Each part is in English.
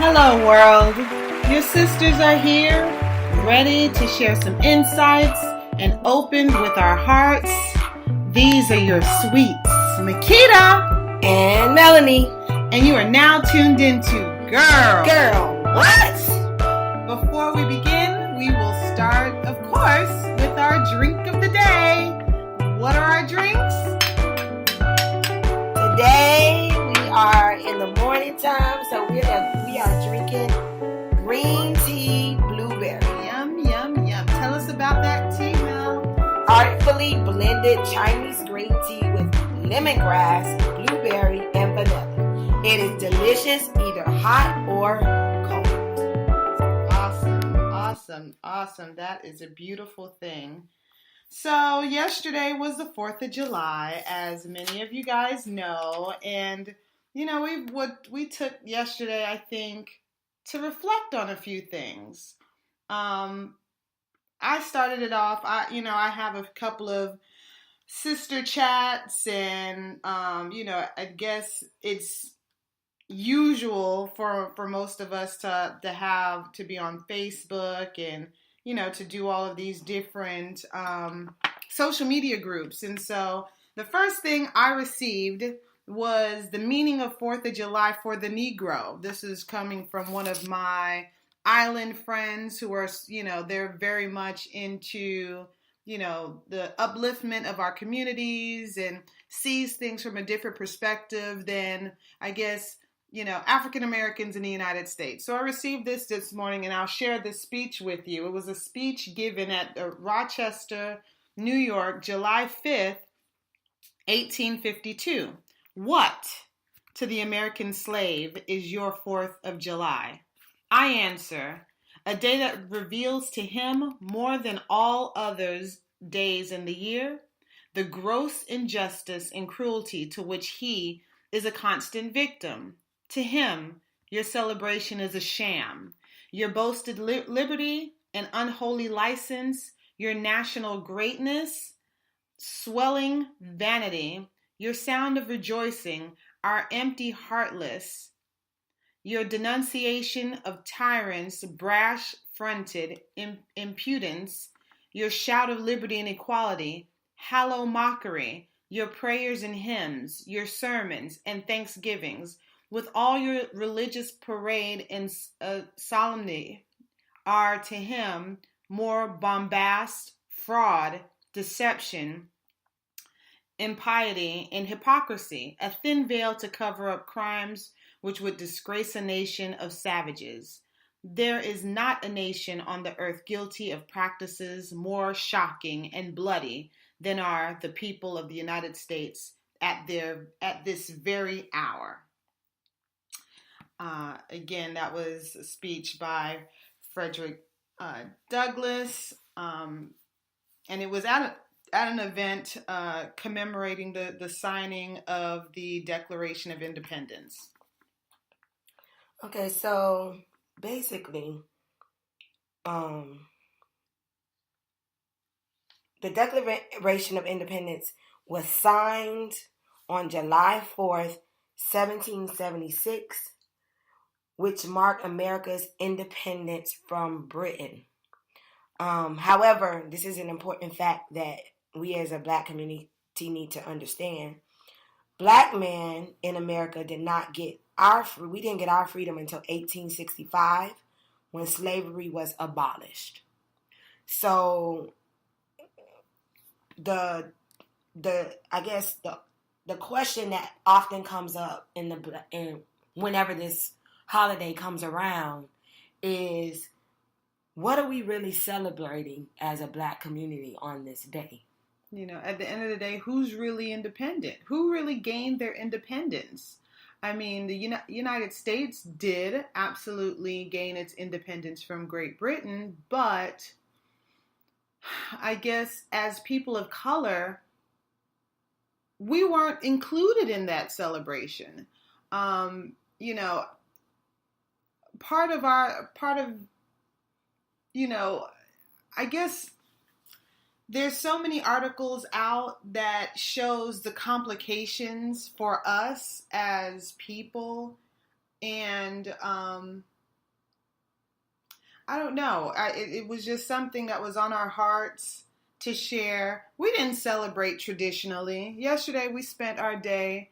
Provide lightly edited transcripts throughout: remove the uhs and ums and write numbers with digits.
Hello, world. Your sisters are here, ready to share some insights and open with our hearts. These are your sweets, Makita and Melanie. And you are now tuned into Girl, what? Before we begin, we will start, of course, with our drink of the day. What are our drinks? Today we are in the morning time, so we are drinking green tea blueberry. Yum, yum, yum. Tell us about that tea, Mel. Artfully blended Chinese green tea with lemongrass, blueberry, and vanilla. It is delicious, either hot or cold. Awesome. That is a beautiful thing. So yesterday was the 4th of July, as many of you guys know, and we took yesterday, I think, to reflect on a few things. I started it off. I have a couple of sister chats, and I guess it's usual for most of us to be on Facebook and to do all of these different social media groups. And so the first thing I received was the meaning of 4th of July for the Negro. This is coming from one of my island friends who are, they're very much into, the upliftment of our communities and sees things from a different perspective than, I guess, African Americans in the United States. So I received this morning, and I'll share this speech with you. It was a speech given at Rochester, New York, July 5th, 1852. What to the American slave is your 4th of July? I answer, a day that reveals to him more than all others days in the year, the gross injustice and cruelty to which he is a constant victim. To him, your celebration is a sham. Your boasted liberty and unholy license, your national greatness, swelling vanity, your sound of rejoicing are empty, heartless. Your denunciation of tyrants, brash-fronted impudence, your shout of liberty and equality, hollow mockery, your prayers and hymns, your sermons and thanksgivings, with all your religious parade and solemnity, are to him more bombast, fraud, deception, impiety, and hypocrisy, a thin veil to cover up crimes which would disgrace a nation of savages. There is not a nation on the earth guilty of practices more shocking and bloody than are the people of the United States at this very hour. Again, that was a speech by Frederick Douglass, and it was at an event commemorating the signing of the Declaration of Independence. Okay, so basically, the Declaration of Independence was signed on July 4th, 1776, which marked America's independence from Britain. However, this is an important fact that we as a Black community need to understand. Black men in America did not get we didn't get our freedom until 1865, when slavery was abolished. So the question that often comes up in whenever this holiday comes around is, what are we really celebrating as a Black community on this day? At the end of the day, who's really independent? Who really gained their independence? I mean, the United States did absolutely gain its independence from Great Britain, but I guess as people of color, we weren't included in that celebration. I guess there's so many articles out that shows the complications for us as people, and I don't know. It was just something that was on our hearts to share. We didn't celebrate traditionally. Yesterday we spent our day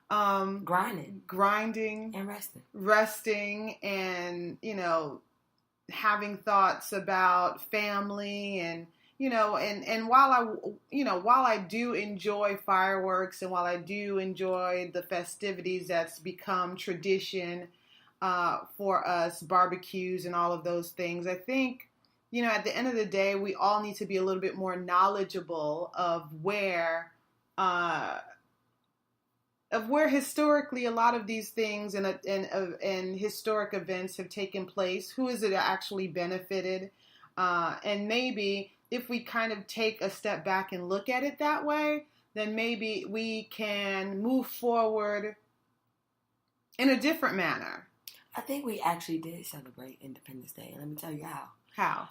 grinding and resting, and having thoughts about family, and while I do enjoy fireworks, and while I do enjoy the festivities that's become tradition for us, barbecues and all of those things, I think at the end of the day we all need to be a little bit more knowledgeable of where historically a lot of these things and historic events have taken place. Who is it actually benefited? And maybe if we kind of take a step back and look at it that way, then maybe we can move forward in a different manner. I think we actually did celebrate Independence Day. Let me tell you how. How?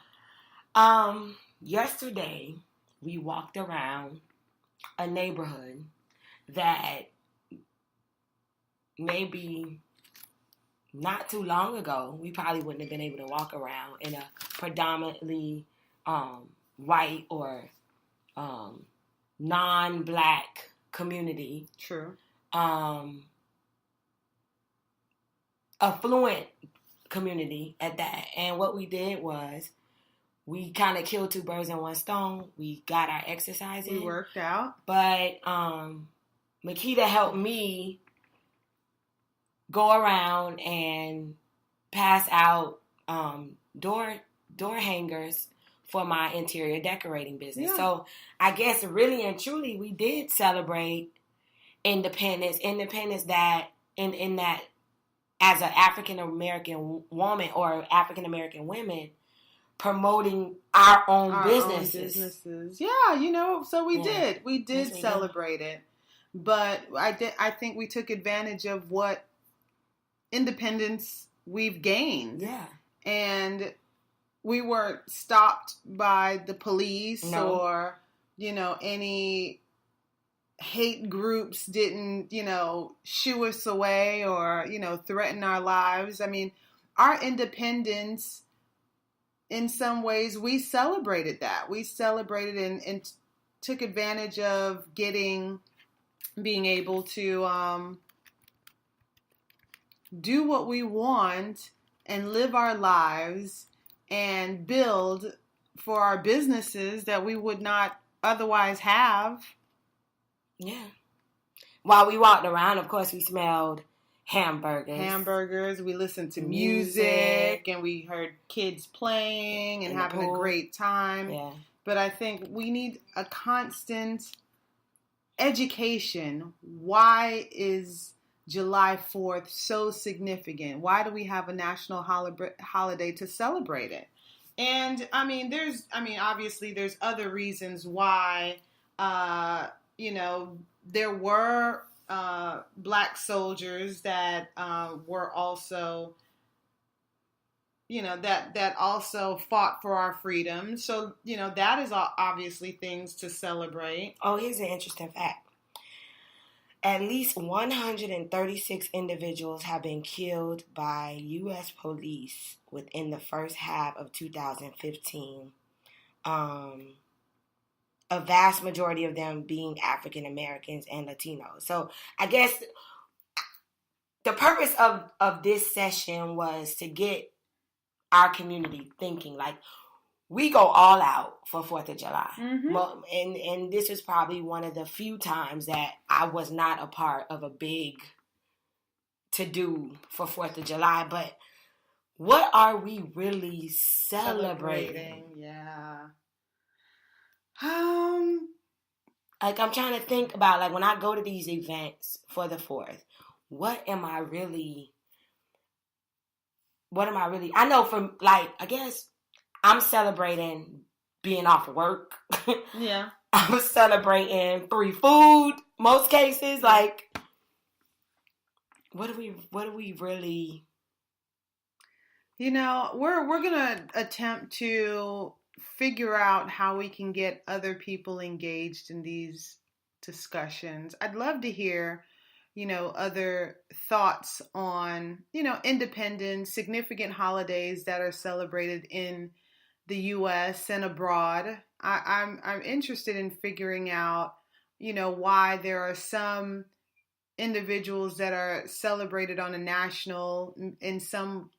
Yesterday, we walked around a neighborhood that maybe not too long ago, we probably wouldn't have been able to walk around in a predominantly white or non-black community. True. Affluent community at that. And what we did was we kind of killed two birds in one stone. We got our exercise in. We worked out. But Makita helped me go around and pass out door hangers for my interior decorating business. Yeah. So I guess really and truly we did celebrate independence that in that as an African American woman or African American women promoting our own businesses. Yeah, so we did Yes, celebrate it. But I think we took advantage of what independence we've gained. Yeah. And we weren't stopped by the police. No. Or, any hate groups didn't, shoo us away or, threaten our lives. I mean, our independence, in some ways, we celebrated that. We celebrated and took advantage of being able to do what we want and live our lives and build for our businesses that we would not otherwise have. Yeah. While we walked around, of course, we smelled hamburgers. We listened to music, and we heard kids playing and having a great time. Yeah. But I think we need a constant education. Why is July 4th so significant? Why do we have a national holiday to celebrate it? And obviously there's other reasons why, there were black soldiers that were also, that also fought for our freedom. So, that is obviously things to celebrate. Oh, here's an interesting fact. At least 136 individuals have been killed by U.S. police within the first half of 2015. A vast majority of them being African Americans and Latinos. So I guess the purpose of this session was to get our community thinking. Like, we go all out for 4th of July. Mm-hmm. And this is probably one of the few times that I was not a part of a big to-do for 4th of July. But what are we really celebrating? Yeah. Like, I'm trying to think about, like, when I go to these events for the 4th, what am I really, I know from, like, I guess I'm celebrating being off of work. Yeah. I'm celebrating free food, most cases. Like, what do we really? We're gonna attempt to figure out how we can get other people engaged in these discussions. I'd love to hear other thoughts on, independence, significant holidays that are celebrated in the U.S. and abroad. I'm interested in figuring out, why there are some individuals that are celebrated on a national, in some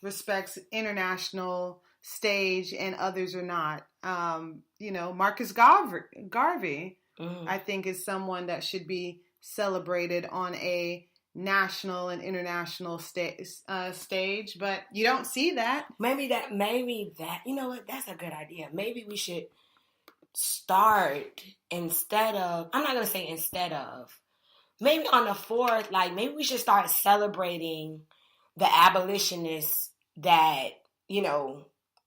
respects, international stage, and others are not. Marcus Garvey, I think, is someone that should be celebrated on a national and international stage, but you don't see that. Maybe that, you know what, that's a good idea. Maybe we should start maybe on the 4th, like maybe we should start celebrating the abolitionists that,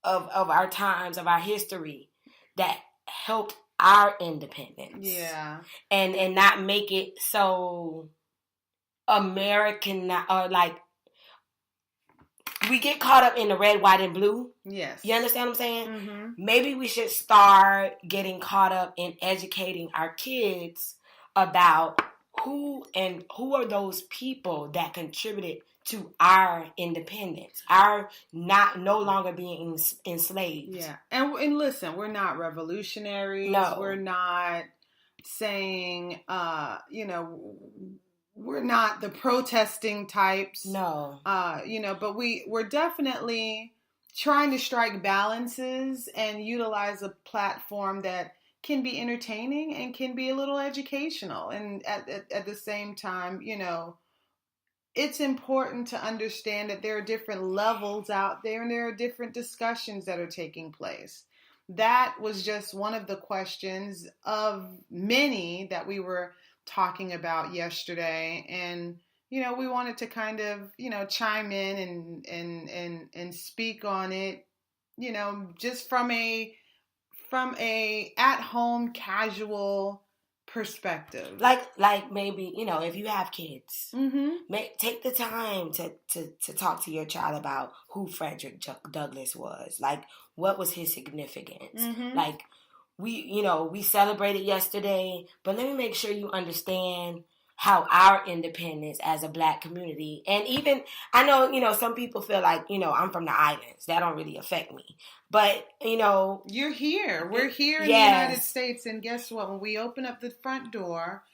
of our times, of our history, that helped our independence. Yeah. And not make it so American, or like we get caught up in the red, white, and blue. Yes. You understand what I'm saying? Mm-hmm. Maybe we should start getting caught up in educating our kids about who are those people that contributed to our independence, our no longer being enslaved. Yeah. And listen, we're not revolutionaries. No. We're not saying, we're not the protesting types. No. But we're definitely trying to strike balances and utilize a platform that can be entertaining and can be a little educational. And at the same time, it's important to understand that there are different levels out there and there are different discussions that are taking place. That was just one of the questions of many that we were talking about yesterday. And, we wanted to kind of, chime in and speak on it, just from a at-home casual perspective. Like maybe, if you have kids, mm-hmm. Take the time to talk to your child about who Frederick Douglass was. Like, what was his significance? Mm-hmm. Like, we celebrated yesterday, but let me make sure you understand how our independence as a Black community, and even, I know, some people feel like, I'm from the islands. That don't really affect me. But, you're here. We're here in yes. the United States. And guess what? When we open up the front door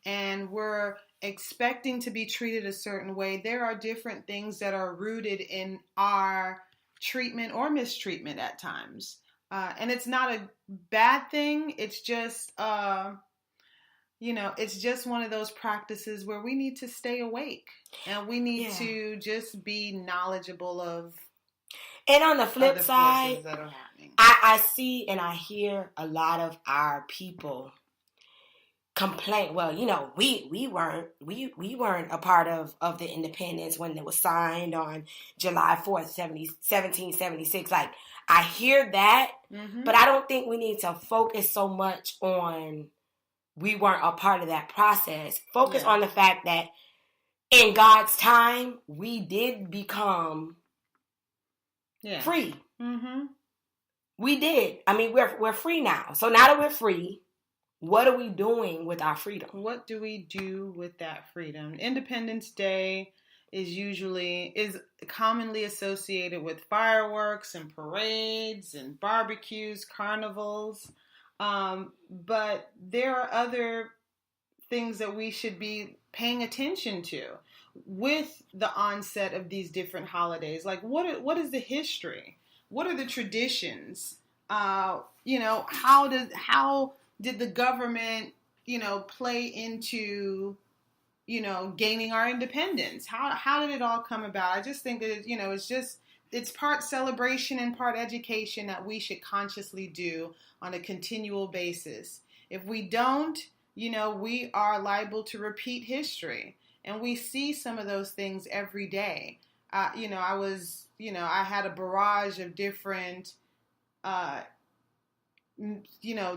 and we're expecting to be treated a certain way, there are different things that are rooted in our treatment or mistreatment at times. And it's not a bad thing. It's just, it's just one of those practices where we need to stay awake and we need to just be knowledgeable of. And on the flip side, I see and I hear a lot of our people complain. Well, we weren't a part of the independence when it was signed on July 4th, 1776. Like, I hear that, mm-hmm. but I don't think we need to focus so much on we weren't a part of that process. Focus on the fact that in God's time, we did become free. Mm-hmm. We did. I mean, we're free now. So now that we're free, what are we doing with our freedom? What do we do with that freedom? Independence Day is commonly associated with fireworks and parades and barbecues, carnivals. But there are other things that we should be paying attention to with the onset of these different holidays. Like, what is the history? What are the traditions? How did the government, play into, gaining our independence? How did it all come about? I just think that, it's part celebration and part education that we should consciously do on a continual basis. If we don't, we are liable to repeat history. And we see some of those things every day. I had a barrage of different,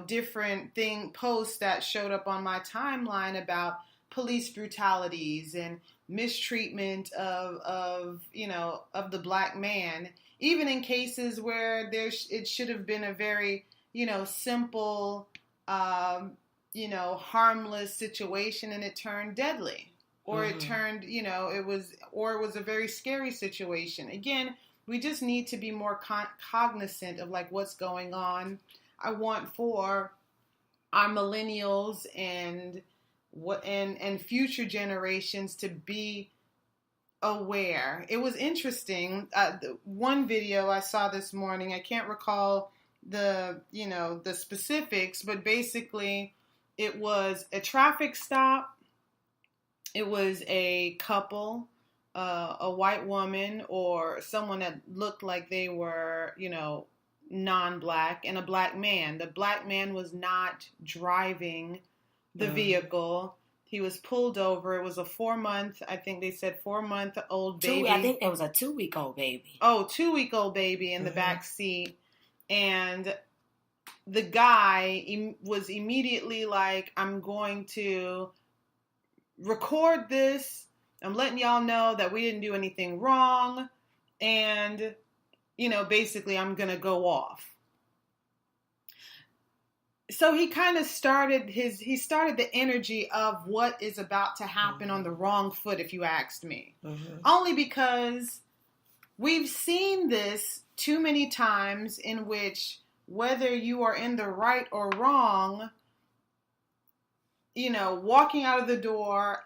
different posts that showed up on my timeline about police brutalities and mistreatment of the Black man, even in cases where it should have been a very, simple, harmless situation and it turned deadly, or it Mm-hmm. turned, it was a very scary situation. Again, we just need to be more cognizant of like what's going on. I want for our millennials and future generations to be aware. It was interesting. One video I saw this morning, I can't recall the specifics, but basically it was a traffic stop. It was a couple, a white woman or someone that looked like they were, non-black, and a black man. The black man was not driving the vehicle. He was pulled over. It was a 4-month, I think they said 4-month-old baby. I think there was a 2-week-old baby. Oh, 2-week-old baby in the back seat. And the guy was immediately like, I'm going to record this. I'm letting y'all know that we didn't do anything wrong. And, basically I'm going to go off. So he kind of started the energy of what is about to happen on the wrong foot, if you asked me. Mm-hmm. Only because we've seen this too many times in which whether you are in the right or wrong, walking out of the door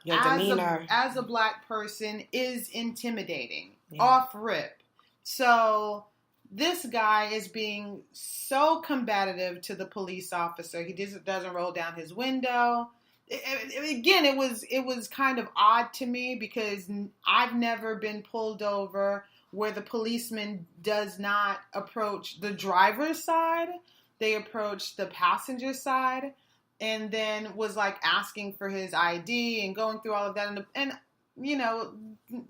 as a black person is intimidating, off rip. So this guy is being so combative to the police officer. He doesn't roll down his window. Again, it was kind of odd to me because I've never been pulled over where the policeman does not approach the driver's side. They approach the passenger side, and then was like asking for his ID and going through all of that. And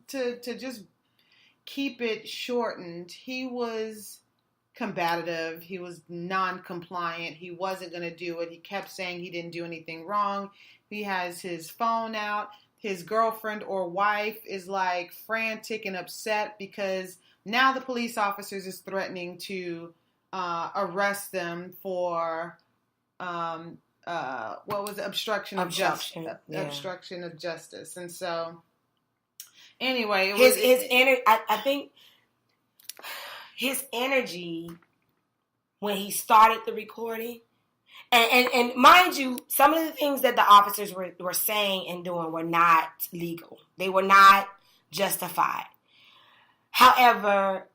to just keep it shortened, he was combative. He was non-compliant. He wasn't going to do it. He kept saying he didn't do anything wrong. He has his phone out. His girlfriend or wife is like frantic and upset because now the police officers is threatening to arrest them for what was it? Obstruction of justice. And so anyway, I think his energy when he started the recording, and mind you, some of the things that the officers were saying and doing were not legal. They were not justified. However,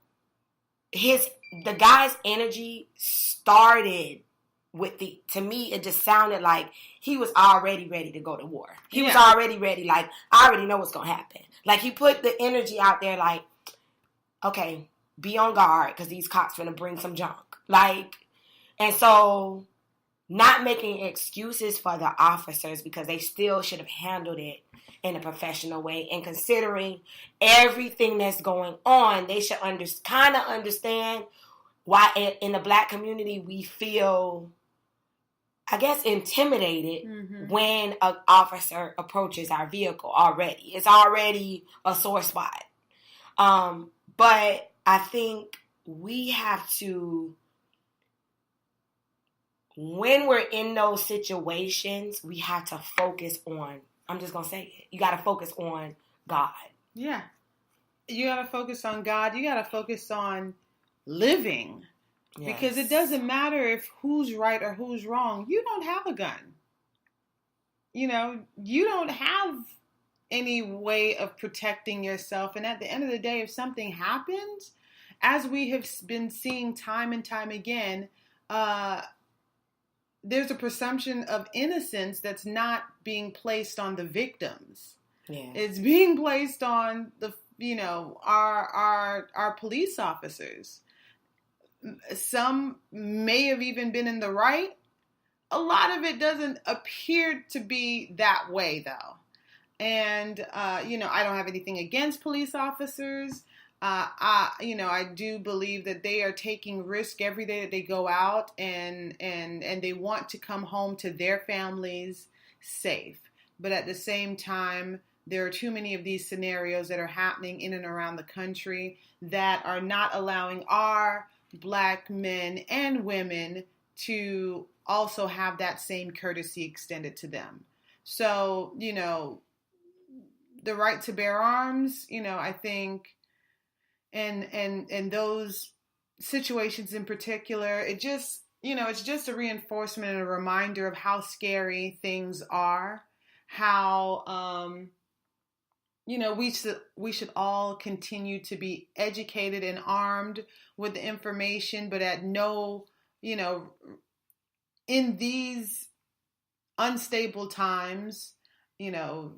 the guy's energy started to me, it just sounded like he was already ready to go to war. He was already ready, like, I already know what's going to happen. Like, he put the energy out there like, okay, be on guard because these cops are going to bring some junk. Like, and so not making excuses for the officers because they still should have handled it in a professional way. And considering everything that's going on, they should kind of understand why in the black community we feel, I guess, intimidated when an officer approaches our vehicle already. It's already a sore spot. But I think we have to, when we're in those situations, we have to focus on, I'm just going to say it, you got to focus on God. Yeah. You got to focus on God. You got to focus on living. Yes. Because it doesn't matter if who's right or who's wrong. You don't have a gun. You don't have any way of protecting yourself. And at the end of the day, if something happens, as we have been seeing time and time again, there's a presumption of innocence that's not being placed on the victims. Yeah. It's being placed on the, our police officers. Some may have even been in the right. A lot of it doesn't appear to be that way, though. And, I don't have anything against police officers. I do believe that they are taking risk every day that they go out and they want to come home to their families safe. But at the same time, there are too many of these scenarios that are happening in and around the country that are not allowing our Black men and women to also have that same courtesy extended to them. So, the right to bear arms, I think, and those situations in particular, it just, it's just a reinforcement and a reminder of how scary things are, how, we should all continue to be educated and armed with the information, but at no, in these unstable times,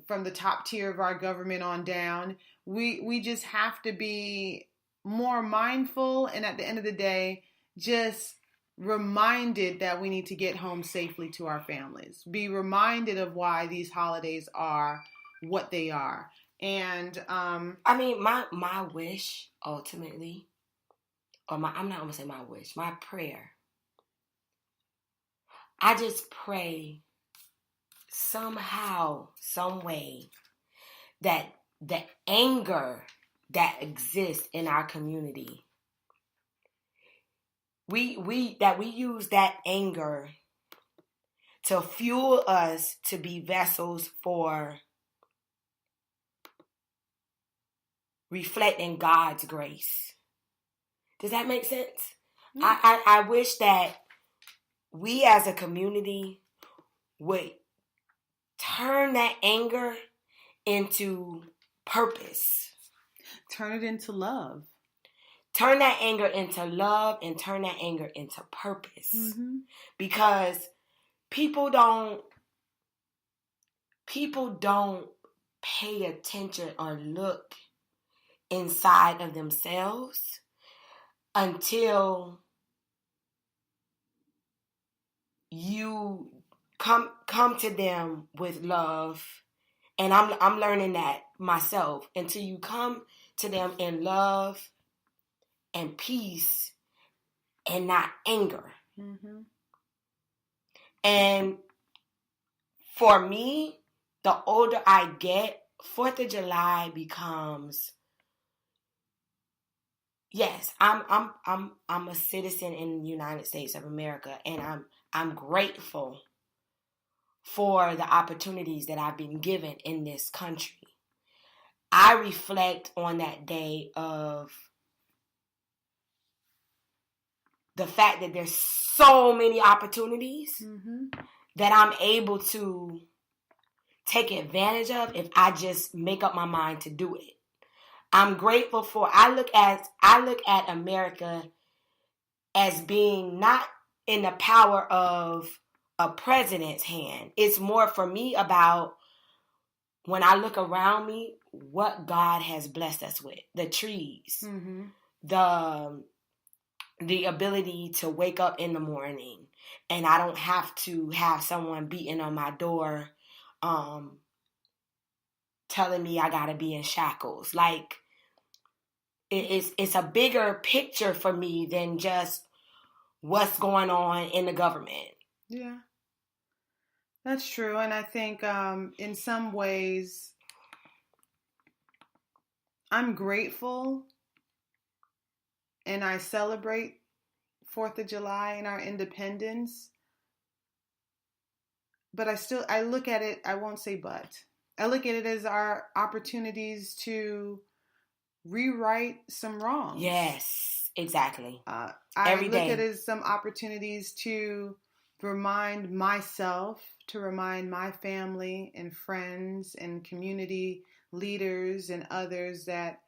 from the top tier of our government on down, we just have to be more mindful, and at the end of the day, just reminded that we need to get home safely to our families. Be reminded of why these holidays are what they are. And I mean, my wish ultimately, or I'm not gonna say my wish, my prayer. I just pray somehow, some way, that the anger that exists in our community, we use that anger to fuel us to be vessels for reflecting God's grace. Does that make sense? Mm-hmm. I wish that we as a community would turn that anger into purpose. Turn it into love. Turn that anger into love and turn that anger into purpose. Mm-hmm. Because people don't pay attention or look inside of themselves until you come to them with love. And I'm learning that myself. Until you come to them in love and peace and not anger. Mm-hmm. And for me, the older I get, 4th of July becomes, yes, I'm a citizen in the United States of America, and I'm grateful for the opportunities that I've been given in this country. I reflect on that day of the fact that there's so many opportunities mm-hmm. that I'm able to take advantage of if I just make up my mind to do it. I'm grateful for, I look at America as being not in the power of a president's hand. It's more for me about, when I look around me, what God has blessed us with. The trees, mm-hmm. the ability to wake up in the morning and I don't have to have someone beating on my door telling me I gotta be in shackles. Like, it's a bigger picture for me than just what's going on in the government. Yeah, that's true. And I think in some ways, I'm grateful and I celebrate 4th of July and our independence. But I look at it, I won't say but. I look at it as our opportunities to rewrite some wrongs. Yes, exactly. Every day. I look at it as some opportunities to remind myself, to remind my family and friends and community leaders and others that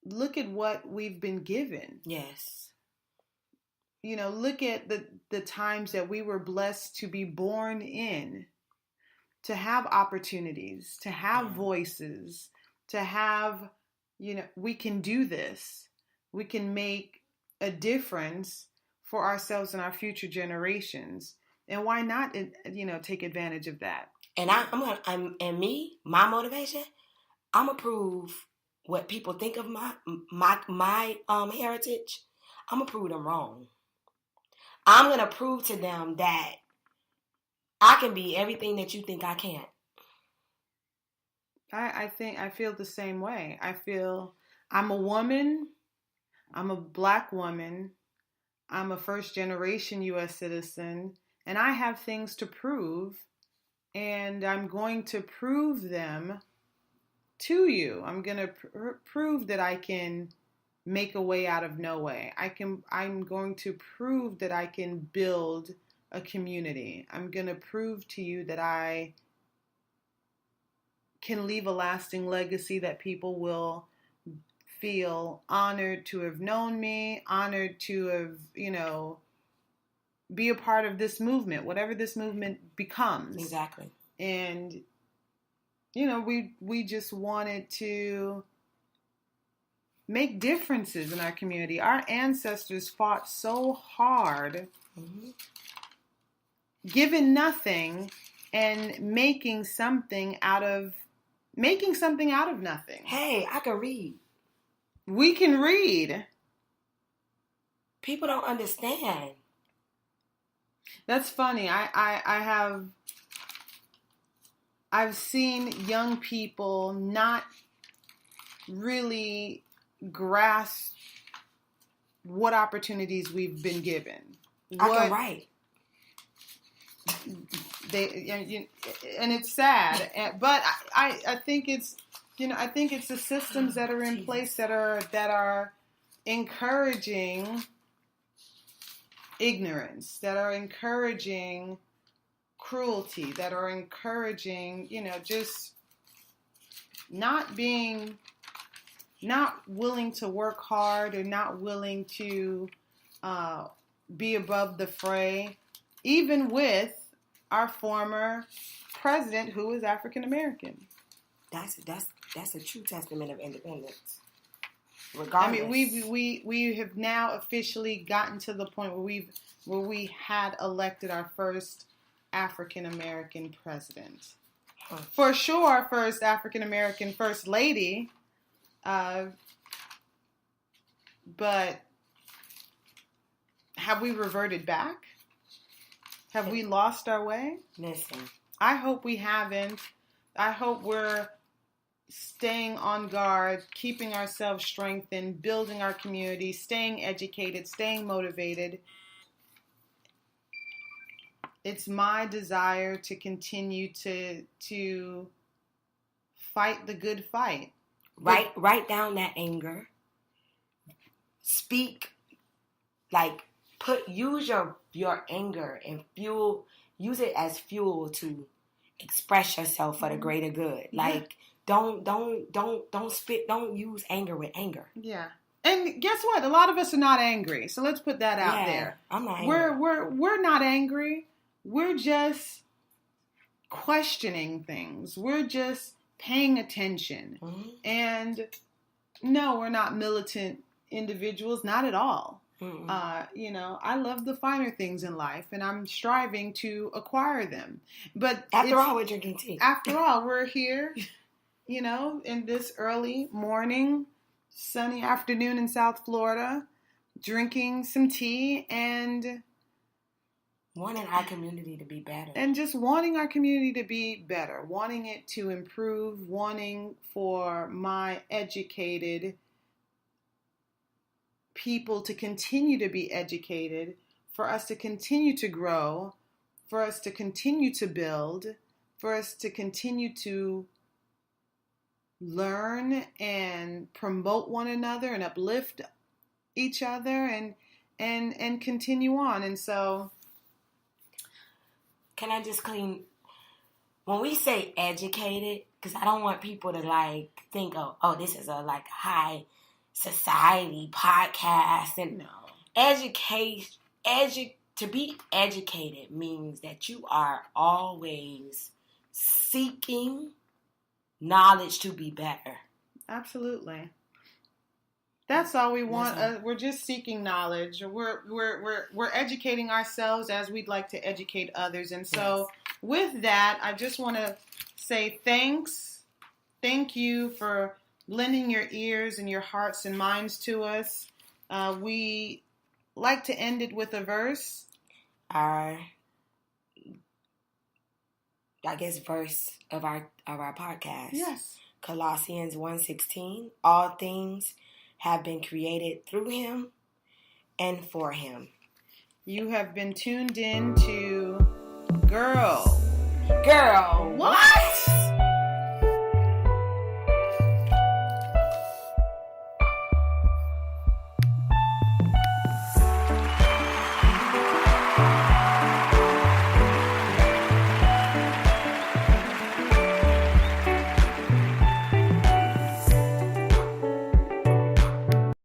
look at what we've been given. Yes. Look at the times that we were blessed to be born in, to have opportunities, to have voices, to have, we can do this. We can make a difference for ourselves and our future generations. And why not, take advantage of that? And my motivation, I'm gonna prove what people think of my heritage. I'm gonna prove them wrong. I'm gonna prove to them that I can be everything that you think I can't. I feel the same way. I feel I'm a woman. I'm a Black woman. I'm a first generation U.S. citizen, and I have things to prove, and I'm going to prove them to you. I'm going to prove that I can make a way out of no way. I'm going to prove that I can build a community. I'm going to prove to you that I can leave a lasting legacy, that people will feel honored to have known me, honored to have, be a part of this movement, whatever this movement becomes. Exactly. And, we just wanted to make differences in our community. Our ancestors fought so hard, giving nothing and making something out of nothing. Hey, I can read. We can read. People don't understand. That's funny. I've seen young people not really grasp what opportunities we've been given. I can write. And it's sad, but I think it's the systems that are in place that are encouraging ignorance, that are encouraging cruelty, that are encouraging, just not willing to work hard, or not willing to be above the fray, even with our former president, who is African American. That's a true testament of independence. Regardless. I mean, we have now officially gotten to the point where we had elected our first African American president. For sure, our first African American first lady. But have we reverted back? Have we lost our way? Listen. I hope we haven't. I hope we're staying on guard, keeping ourselves strengthened, building our community, staying educated, staying motivated. It's my desire to continue to fight the good fight. Write down that anger. Speak, use your anger and use it as fuel to express yourself for the greater good. Don't use anger with anger. Yeah. And guess what? A lot of us are not angry. So let's put that out there. I'm not angry. We're not angry. We're just questioning things. We're just paying attention. Mm-hmm. And no, we're not militant individuals, not at all. Mm-hmm. I love the finer things in life, and I'm striving to acquire them. But after all, we're drinking tea. After all, we're here, in this early morning, sunny afternoon in South Florida, drinking some tea and wanting our community to be better. And just wanting our community to be better, wanting it to improve, wanting for my educated people to continue to be educated, for us to continue to grow, for us to continue to build, for us to continue to learn and promote one another and uplift each other and continue on. And so, can I just when we say educated, because I don't want people to think, oh, this is a high society podcast. And no, to be educated means that you are always seeking knowledge to be better. Absolutely. That's all we want. We're just seeking knowledge. We're educating ourselves as we'd like to educate others. And so with that, I just want to say thanks. Thank you for lending your ears and your hearts and minds to us. We like to end it with a verse. Our verse of our podcast. Yes. Colossians 1:16. All things have been created through him and for him. You have been tuned in to Girl. Girl.